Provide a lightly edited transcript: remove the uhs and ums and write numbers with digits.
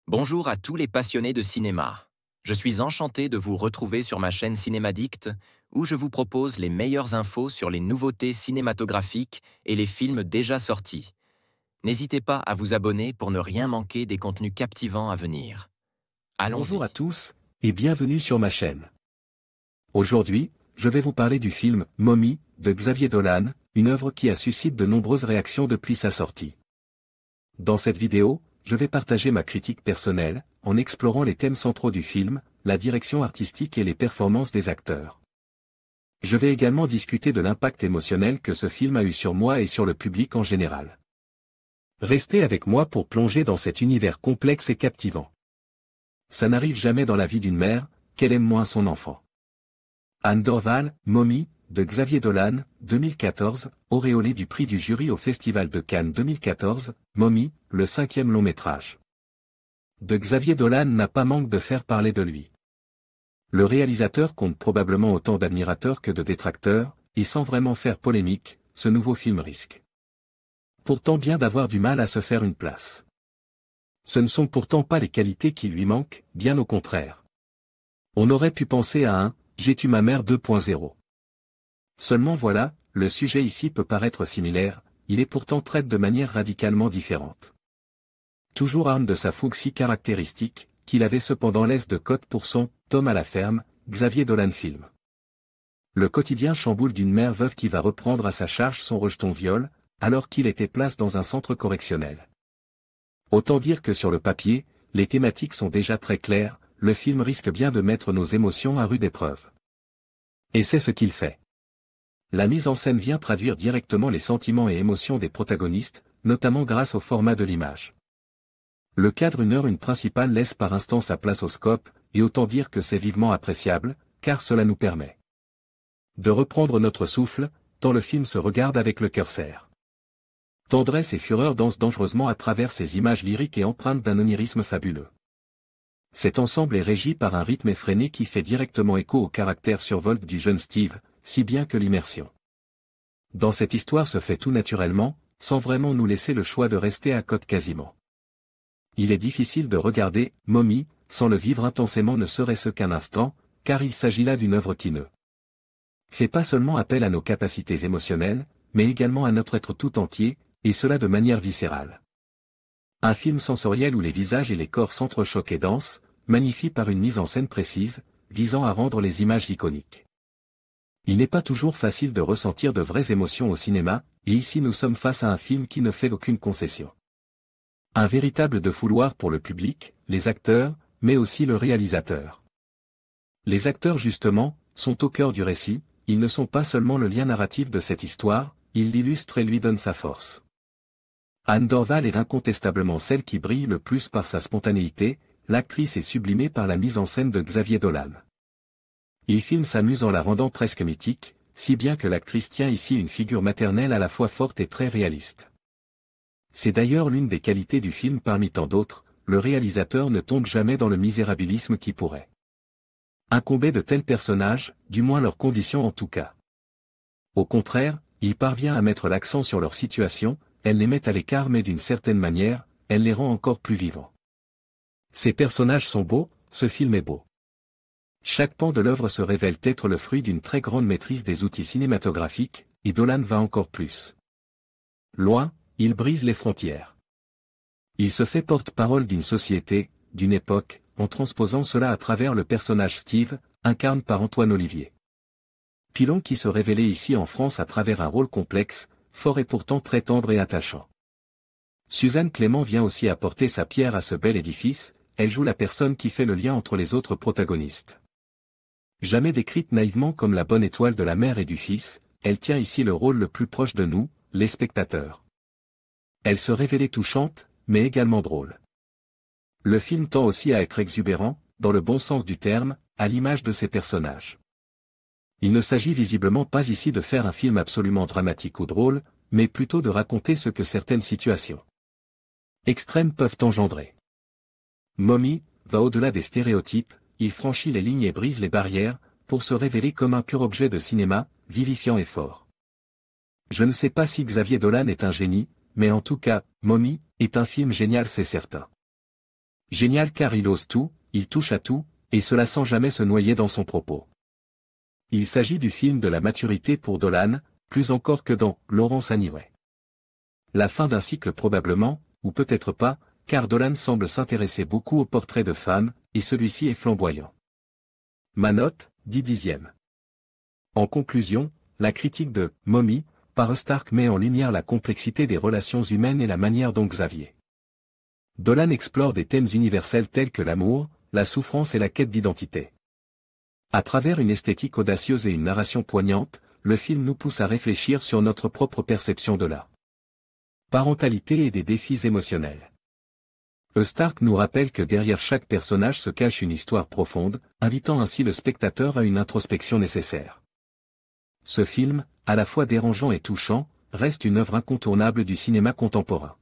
Bonjour à tous les passionnés de cinéma. Je suis enchanté de vous retrouver sur ma chaîne Cinémadicte, où je vous propose les meilleures infos sur les nouveautés cinématographiques et les films déjà sortis. N'hésitez pas à vous abonner pour ne rien manquer des contenus captivants à venir. Bonjour à Allons-y. tous, et bienvenue sur ma chaîne. Aujourd'hui, je vais vous parler du film « Mommy » de Xavier Dolan, une œuvre qui a suscité de nombreuses réactions depuis sa sortie. Dans cette vidéo, je vais partager ma critique personnelle, en explorant les thèmes centraux du film, la direction artistique et les performances des acteurs. Je vais également discuter de l'impact émotionnel que ce film a eu sur moi et sur le public en général. Restez avec moi pour plonger dans cet univers complexe et captivant. Ça n'arrive jamais dans la vie d'une mère, qu'elle aime moins son enfant. Anne Dorval, Mommy, de Xavier Dolan, 2014, auréolé du prix du jury au Festival de Cannes 2014, Mommy, le 5e long métrage. De Xavier Dolan n'a pas manque de faire parler de lui. Le réalisateur compte probablement autant d'admirateurs que de détracteurs, et sans vraiment faire polémique, ce nouveau film risque pourtant bien d'avoir du mal à se faire une place. Ce ne sont pourtant pas les qualités qui lui manquent, bien au contraire. On aurait pu penser à un « J'ai tué ma mère 2.0 ». Seulement voilà, le sujet ici peut paraître similaire, il est pourtant traité de manière radicalement différente. Toujours arme de sa fougue si caractéristique, qu'il avait cependant l'aise de cote pour son « Tom à la ferme », Xavier Dolan film. Le quotidien chamboule d'une mère veuve qui va reprendre à sa charge son rejeton viol, alors qu'il était place dans un centre correctionnel. Autant dire que sur le papier, les thématiques sont déjà très claires, le film risque bien de mettre nos émotions à rude épreuve. Et c'est ce qu'il fait. La mise en scène vient traduire directement les sentiments et émotions des protagonistes, notamment grâce au format de l'image. Le cadre 1h1 principale laisse par instant sa place au scope, et autant dire que c'est vivement appréciable, car cela nous permet de reprendre notre souffle, tant le film se regarde avec le cœur serré. Tendresse et fureur dansent dangereusement à travers ces images lyriques et empreintes d'un onirisme fabuleux. Cet ensemble est régi par un rythme effréné qui fait directement écho au caractère survolte du jeune Steve, si bien que l'immersion dans cette histoire se fait tout naturellement, sans vraiment nous laisser le choix de rester à côté quasiment. Il est difficile de regarder « Mommy » sans le vivre intensément ne serait-ce qu'un instant, car il s'agit là d'une œuvre qui ne fait pas seulement appel à nos capacités émotionnelles, mais également à notre être tout entier, et cela de manière viscérale. Un film sensoriel où les visages et les corps s'entrechoquent et dansent, magnifié par une mise en scène précise, visant à rendre les images iconiques. Il n'est pas toujours facile de ressentir de vraies émotions au cinéma, et ici nous sommes face à un film qui ne fait aucune concession. Un véritable défouloir pour le public, les acteurs, mais aussi le réalisateur. Les acteurs justement, sont au cœur du récit, ils ne sont pas seulement le lien narratif de cette histoire, ils l'illustrent et lui donnent sa force. Anne Dorval est incontestablement celle qui brille le plus par sa spontanéité, l'actrice est sublimée par la mise en scène de Xavier Dolan. Il filme s'amuse en la rendant presque mythique, si bien que l'actrice tient ici une figure maternelle à la fois forte et très réaliste. C'est d'ailleurs l'une des qualités du film parmi tant d'autres, le réalisateur ne tombe jamais dans le misérabilisme qui pourrait incomber de tels personnages, du moins leurs conditions en tout cas. Au contraire, il parvient à mettre l'accent sur leur situation, elle les met à l'écart mais d'une certaine manière, elle les rend encore plus vivants. Ces personnages sont beaux, ce film est beau. Chaque pan de l'œuvre se révèle être le fruit d'une très grande maîtrise des outils cinématographiques, et Dolan va encore plus loin, il brise les frontières. Il se fait porte-parole d'une société, d'une époque, en transposant cela à travers le personnage Steve, incarné par Antoine Olivier Pilon qui se révélait ici en France à travers un rôle complexe, fort et pourtant très tendre et attachant. Suzanne Clément vient aussi apporter sa pierre à ce bel édifice, elle joue la personne qui fait le lien entre les autres protagonistes. Jamais décrite naïvement comme la bonne étoile de la mère et du fils, elle tient ici le rôle le plus proche de nous, les spectateurs. Elle se révélait touchante, mais également drôle. Le film tend aussi à être exubérant, dans le bon sens du terme, à l'image de ses personnages. Il ne s'agit visiblement pas ici de faire un film absolument dramatique ou drôle, mais plutôt de raconter ce que certaines situations extrêmes peuvent engendrer. Mommy va au-delà des stéréotypes, il franchit les lignes et brise les barrières, pour se révéler comme un pur objet de cinéma, vivifiant et fort. Je ne sais pas si Xavier Dolan est un génie, mais en tout cas, Mommy est un film génial c'est certain. Génial car il ose tout, il touche à tout, et cela sans jamais se noyer dans son propos. Il s'agit du film de la maturité pour Dolan, plus encore que dans Laurence Anyway. La fin d'un cycle probablement, ou peut-être pas, car Dolan semble s'intéresser beaucoup aux portraits de femmes, et celui-ci est flamboyant. Ma note, 10/10. En conclusion, la critique de « Mommy » par Stark met en lumière la complexité des relations humaines et la manière dont Xavier Dolan explore des thèmes universels tels que l'amour, la souffrance et la quête d'identité. À travers une esthétique audacieuse et une narration poignante, le film nous pousse à réfléchir sur notre propre perception de la parentalité et des défis émotionnels. Stark nous rappelle que derrière chaque personnage se cache une histoire profonde, invitant ainsi le spectateur à une introspection nécessaire. Ce film, à la fois dérangeant et touchant, reste une œuvre incontournable du cinéma contemporain.